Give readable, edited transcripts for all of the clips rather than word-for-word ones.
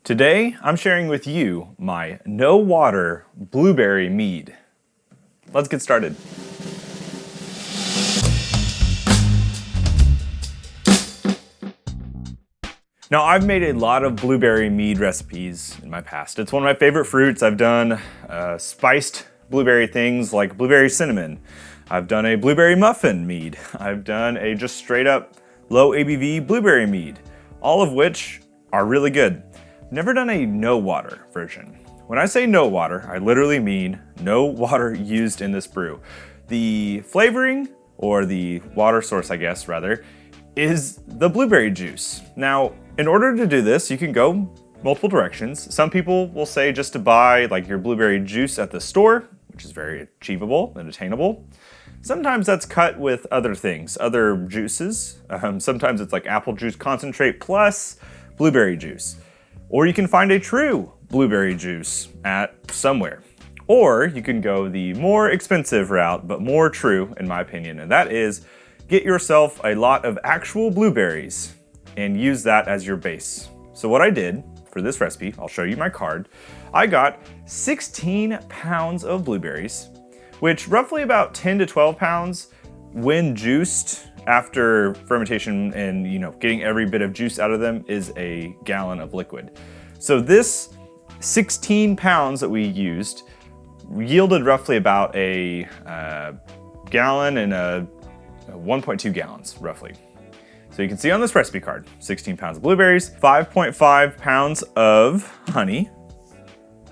Today, I'm sharing with you my no water blueberry mead. Let's get started. Now, I've made a lot of blueberry mead recipes in my past. It's one of my favorite fruits. I've done spiced blueberry things like blueberry cinnamon. I've done a blueberry muffin mead. I've done a just straight up low ABV blueberry mead, all of which are really good. Never done a no water version. When I say no water, I literally mean no water used in this brew. The flavoring, or the water source I guess rather, is the blueberry juice. Now, in order to do this, you can go multiple directions. Some people will say just to buy like your blueberry juice at the store, which is very achievable and attainable. Sometimes that's cut with other things, other juices. Sometimes it's like apple juice concentrate plus blueberry juice. Or you can find a true blueberry juice at somewhere. Or you can go the more expensive route, but more true in my opinion, and that is get yourself a lot of actual blueberries and use that as your base. So what I did for this recipe, I'll show you my card. I got 16 pounds of blueberries, which roughly about 10 to 12 pounds when juiced after fermentation and getting every bit of juice out of them is a gallon of liquid. So this 16 pounds that we used yielded roughly about a gallon and 1.2 gallons roughly. So you can see on this recipe card, 16 pounds of blueberries, 5.5 pounds of honey.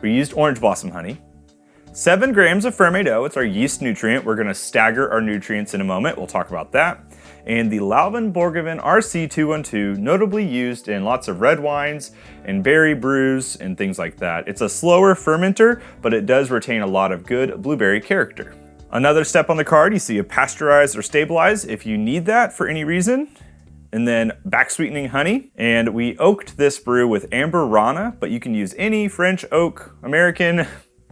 We used orange blossom honey. 7 grams of ferment-O, it's our yeast nutrient. We're gonna stagger our nutrients in a moment, we'll talk about that. And the Lauven-Borgevin RC212, notably used in lots of red wines and berry brews and things like that. It's a slower fermenter, but it does retain a lot of good blueberry character. Another step on the card, you see a pasteurize or stabilize if you need that for any reason. And then back sweetening honey. And we oaked this brew with Amber Rana, but you can use any French oak, American,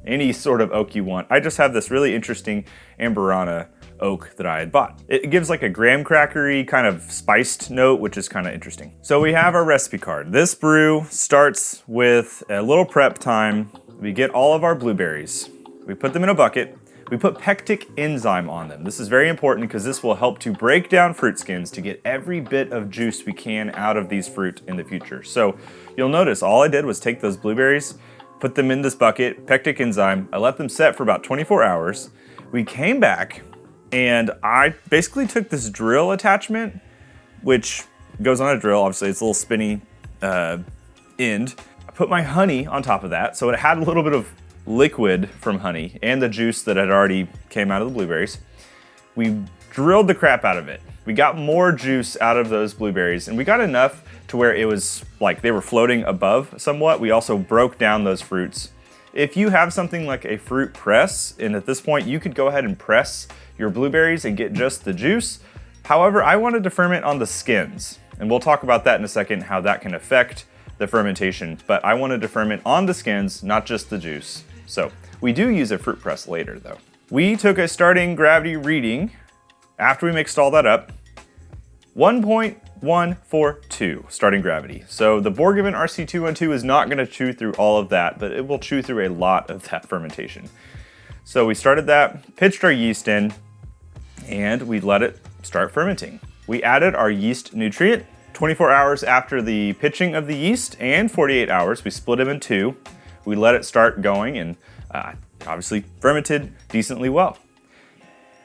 any sort of oak you want. I just have this really interesting Amber Rana oak that I had bought. It gives like a graham crackery kind of spiced note, which is kind of interesting. So we have our recipe card. This brew starts with a little prep time. We get all of our blueberries. We put them in a bucket. We put pectic enzyme on them. This is very important because this will help to break down fruit skins to get every bit of juice we can out of these fruit in the future. So you'll notice all I did was take those blueberries, put them in this bucket, pectic enzyme. I let them set for about 24 hours. We came back and I basically took this drill attachment, which goes on a drill. Obviously it's a little spinny end. I put my honey on top of that. So it had a little bit of liquid from honey and the juice that had already came out of the blueberries. We drilled the crap out of it. We got more juice out of those blueberries and we got enough to where it was like they were floating above somewhat. We also broke down those fruits. If you have something like a fruit press, and at this point you could go ahead and press your blueberries and get just the juice. However, I wanted to ferment on the skins, and we'll talk about that in a second, how that can affect the fermentation, but I wanted to ferment on the skins, not just the juice. So we do use a fruit press later though. We took a starting gravity reading after we mixed all that up, 1.142 starting gravity. So the Borgevin RC212 is not gonna chew through all of that, but it will chew through a lot of that fermentation. So we started that, pitched our yeast in, and we let it start fermenting. We added our yeast nutrient 24 hours after the pitching of the yeast and 48 hours. We split them in two. We let it start going and obviously fermented decently well.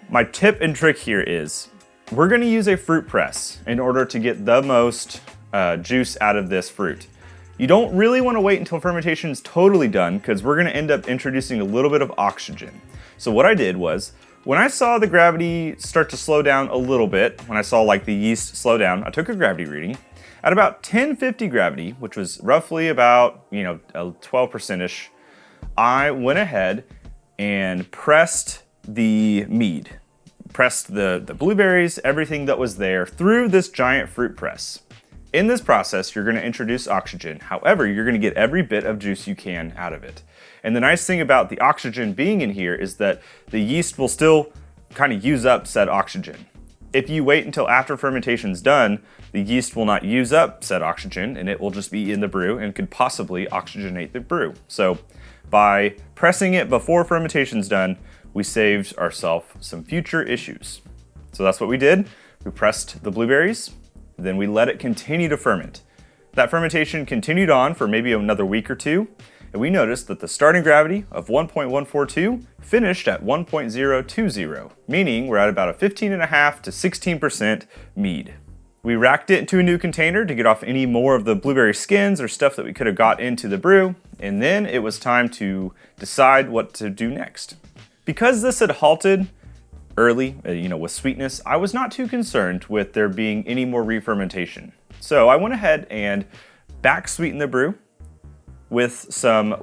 My tip and trick here is we're gonna use a fruit press in order to get the most juice out of this fruit. You don't really wanna wait until fermentation is totally done because we're gonna end up introducing a little bit of oxygen. So what I did was, when I saw the gravity start to slow down a little bit, when I saw like the yeast slow down, I took a gravity reading. At about 1050 gravity, which was roughly about, a 12%-ish, I went ahead and pressed the mead. Pressed the blueberries, everything that was there through this giant fruit press. In this process, you're gonna introduce oxygen. However, you're gonna get every bit of juice you can out of it. And the nice thing about the oxygen being in here is that the yeast will still kind of use up said oxygen. If you wait until after fermentation's done, the yeast will not use up said oxygen and it will just be in the brew and could possibly oxygenate the brew. So by pressing it before fermentation's done, we saved ourselves some future issues. So that's what we did. We pressed the blueberries, then we let it continue to ferment. That fermentation continued on for maybe another week or two, and we noticed that the starting gravity of 1.142 finished at 1.020, meaning we're at about a 15.5 to 16% mead. We racked it into a new container to get off any more of the blueberry skins or stuff that we could have got into the brew, and then it was time to decide what to do next. Because this had halted early, with sweetness, I was not too concerned with there being any more re-fermentation. So I went ahead and back sweetened the brew with some,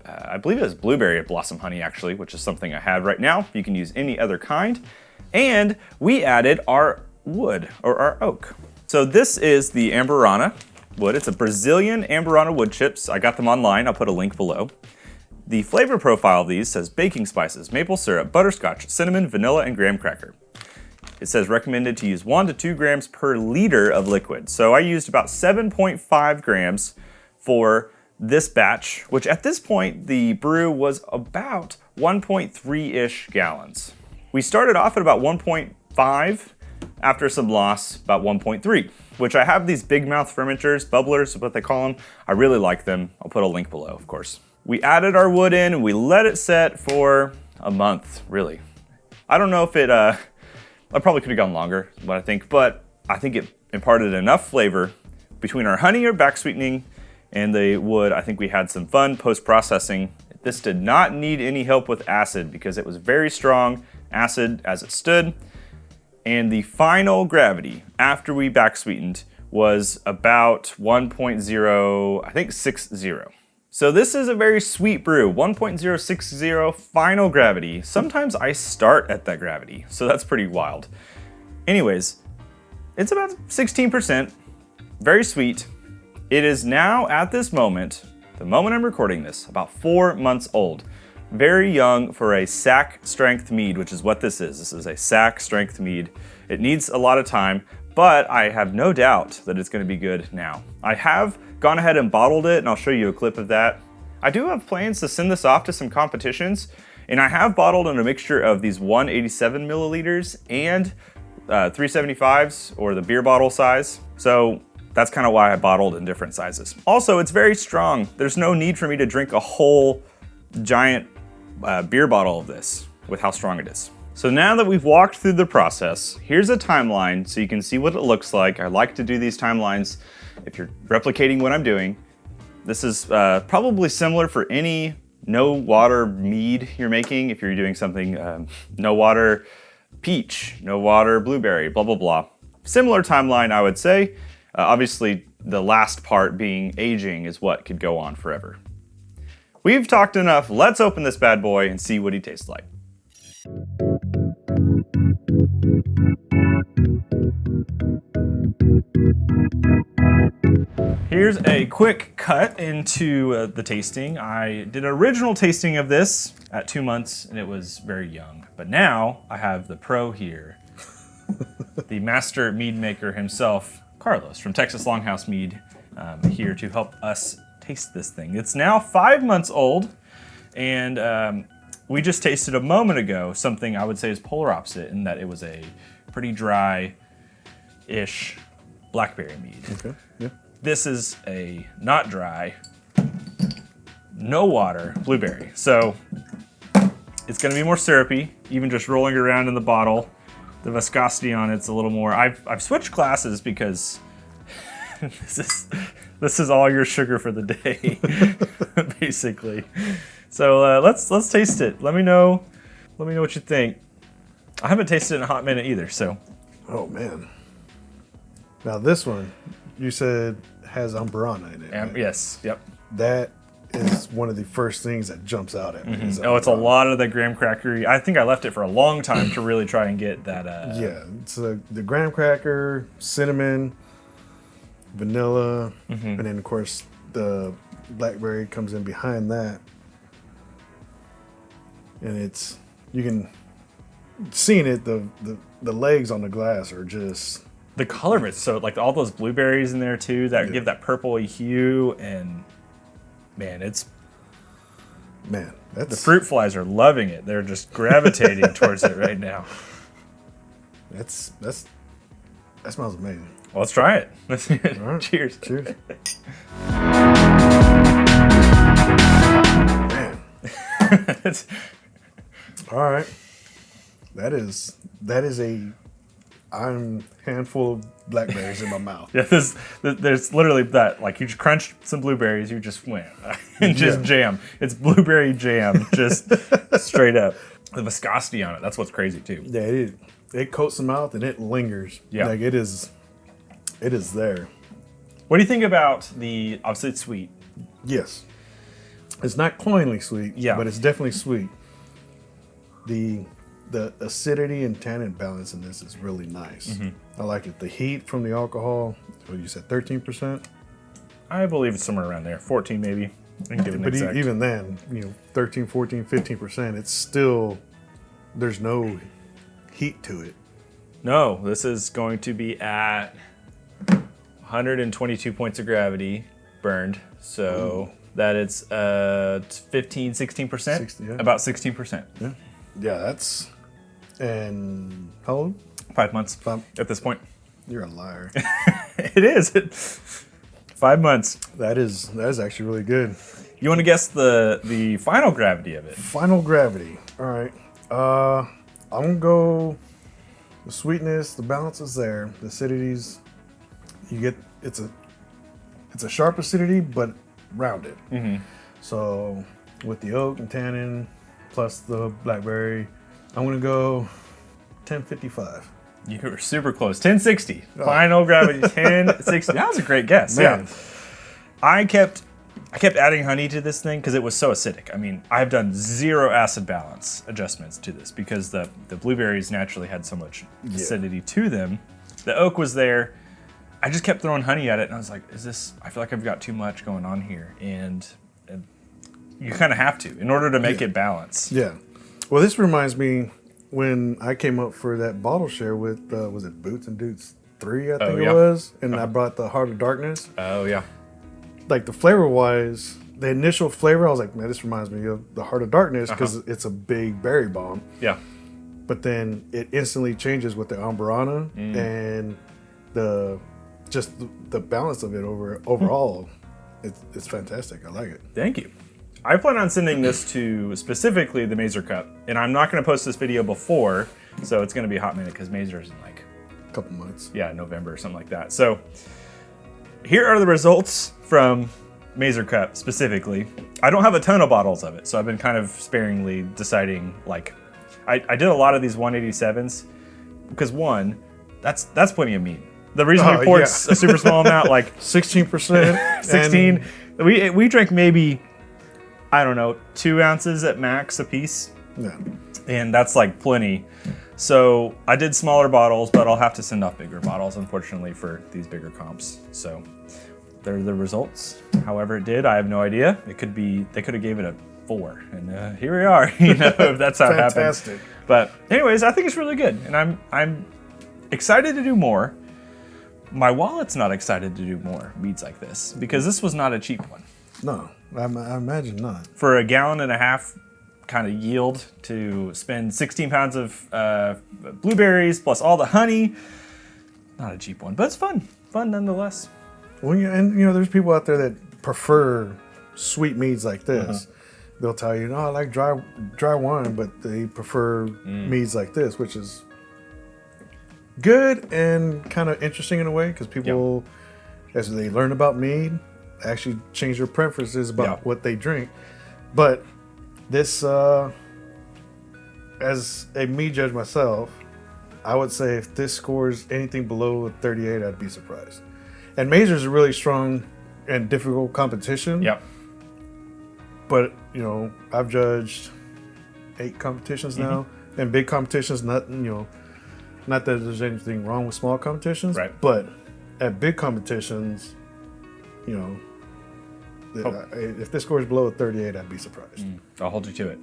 I believe it was blueberry blossom honey actually, which is something I have right now. You can use any other kind. And we added our wood, or our oak. So this is the Amburana wood. It's a Brazilian Amburana wood chips. I got them online. I'll put a link below. The flavor profile of these says baking spices, maple syrup, butterscotch, cinnamon, vanilla, and graham cracker. It says recommended to use 1 to 2 grams per liter of liquid. So I used about 7.5 grams for this batch, which at this point, the brew was about 1.3-ish gallons. We started off at about 1.5, after some loss, about 1.3, which I have these big mouth fermenters, bubblers is what they call them. I really like them. I'll put a link below, of course. We added our wood in and we let it set for a month, really. I don't know if I probably could have gone longer, what I think, but I think it imparted enough flavor between our honey or back sweetening and the wood. I think we had some fun post-processing. This did not need any help with acid because it was very strong acid as it stood. And the final gravity after we back sweetened was about 1.0, I think 60. So this is a very sweet brew, 1.060 final gravity. Sometimes I start at that gravity, so that's pretty wild. Anyways, it's about 16%, very sweet. It is now, at this moment, the moment I'm recording this, about 4 months old. Very young for a sack strength mead, which is what this is. This is a sack strength mead. It needs a lot of time, but I have no doubt that it's gonna be good now. I have gone ahead and bottled it, and I'll show you a clip of that. I do have plans to send this off to some competitions, and I have bottled in a mixture of these 187 milliliters and 375s, or the beer bottle size. So that's kind of why I bottled in different sizes. Also, it's very strong. There's no need for me to drink a whole giant beer bottle of this with how strong it is. So now that we've walked through the process, here's a timeline so you can see what it looks like. I like to do these timelines if you're replicating what I'm doing. This is probably similar for any no water mead you're making. If you're doing something no water peach, no water blueberry, blah, blah, blah. Similar timeline, I would say. Obviously, the last part being aging is what could go on forever. We've talked enough. Let's open this bad boy and see what he tastes like. Here's a quick cut into the tasting. I did an original tasting of this at 2 months and it was very young. But now I have the pro here, the master mead maker himself, Carlos from Texas Longhouse Mead, here to help us taste this thing. It's now 5 months old, and we just tasted a moment ago something I would say is polar opposite in that it was a pretty dry-ish blackberry mead. Okay, yeah. This is a not dry, no water blueberry. So it's gonna be more syrupy, even just rolling around in the bottle. The viscosity on it's a little more. I've switched glasses because this is all your sugar for the day, basically. So let's taste it. Let me know what you think. I haven't tasted it in a hot minute either, so. Oh man. Now this one, you said has Amburana in it. Right? Yes. Yep. That is one of the first things that jumps out at me. Mm-hmm. Oh, it's a lot of the graham crackery. I think I left it for a long time to really try and get that. Yeah, it's the graham cracker, cinnamon, vanilla, and then of course the blackberry comes in behind that. And it's, you can seeing it, the the legs on the glass are just the color of it. So like all those blueberries in there too that give that purpley hue, and man, that's the fruit flies are loving it. They're just gravitating towards it right now. That smells amazing. Well, let's try it. Let's see it. Right. Cheers. Cheers. Man. All right. That is I'm handful of blackberries in my mouth. Yeah, there's literally that. Like you just crunched some blueberries, you just went and just jam. It's blueberry jam, just straight up. The viscosity on it, that's what's crazy too. Yeah, it coats the mouth and it lingers. Yeah. Like it is there. What do you think about the, obviously it's sweet. Yes. It's not cloyingly sweet, but it's definitely sweet. The acidity and tannin balance in this is really nice. Mm-hmm. I like it. The heat from the alcohol, what you said, 13%? I believe it's somewhere around there, 14 maybe. But even then, 13, 14, 15%, it's still, there's no heat to it. No, this is going to be at 122 points of gravity burned. So that it's 15, 16%? About 16%. Yeah. Yeah, that's, and how old? 5 months at this point. You're a liar. It is. 5 months. That is actually really good. You want to guess the final gravity of it? Final gravity. All right. I'm gonna go the sweetness, the balance is there. The acidities, you get it's a sharp acidity but rounded. Mm-hmm. So with the oak and tannin plus the blackberry, I'm gonna go 1055. You were super close. 1060. Final gravity 1060. That was a great guess. Man. Yeah. I kept adding honey to this thing because it was so acidic. I mean, I've done 0 acid balance adjustments to this because the blueberries naturally had so much acidity to them. The oak was there. I just kept throwing honey at it, and I was like, I feel like I've got too much going on here. And you kind of have to in order to make it balance. Yeah. Well, this reminds me when I came up for that bottle share with, was it Boots and Dudes 3, I think it was? And I brought the Heart of Darkness. Oh, yeah. Like the flavor-wise, the initial flavor, I was like, man, this reminds me of the Heart of Darkness because it's a big berry bomb. Yeah. But then it instantly changes with the Amburana and the balance of it overall. It's fantastic. I like it. Thank you. I plan on sending this to specifically the Mazer Cup, and I'm not going to post this video before, so it's going to be a hot minute because Mazer's in like a couple months. Yeah, November or something like that. So here are the results from Mazer Cup specifically. I don't have a ton of bottles of it, so I've been kind of sparingly deciding. Like, I did a lot of these 187s because one, that's plenty of meat. The reason we poured a super small amount, like 16%, 16, we drank maybe, I don't know, 2 ounces at max a piece. Yeah. And that's like plenty. So I did smaller bottles, but I'll have to send off bigger bottles, unfortunately, for these bigger comps. So they're the results. However it did, I have no idea. They could have gave it a 4, and here we are. If that's how it happened. Fantastic. But anyways, I think it's really good, and I'm excited to do more. My wallet's not excited to do more meads like this because this was not a cheap one. No, I imagine not. For a 1.5 gallon kind of yield to spend 16 pounds of blueberries plus all the honey, not a cheap one, but it's fun nonetheless. Well, there's people out there that prefer sweet meads like this. They'll tell you, no, I like dry wine, but they prefer meads like this, which is good and kind of interesting in a way because people, as they learn about mead, actually change their preferences about what they drink. But this, as a mead judge myself, I would say if this scores anything below 38, I'd be surprised. And Mazer's a really strong and difficult competition. Yep. But, I've judged 8 competitions now, and big competitions, not that there's anything wrong with small competitions, right? But at big competitions, if this scores below 38, I'd be surprised. I'll hold you to it.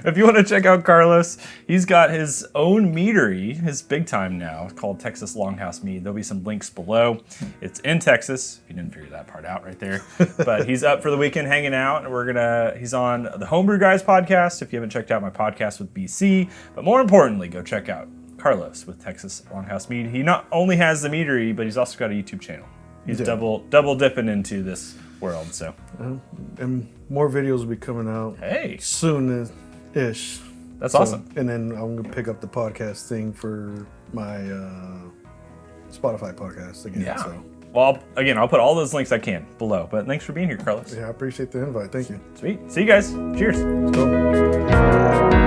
if you want to check out Carlos, he's got his own meadery, his big time now, called Texas Longhouse Mead. There'll be some links below. It's in Texas, if you didn't figure that part out right there. But he's up for the weekend hanging out, and he's on the Homebrew Guys podcast, if you haven't checked out my podcast with BC. But more importantly, go check out Carlos with Texas Longhouse Mead. He not only has the meadery, but he's also got a YouTube channel. He's double dipping into this world, so. And more videos will be coming out soon-ish. That's awesome. And then I'm going to pick up the podcast thing for my Spotify podcast again. Yeah. So. Well, I'll put all those links I can below. But thanks for being here, Carlos. Yeah, I appreciate the invite. Thank you. Sweet. See you guys. Cheers. Let's go.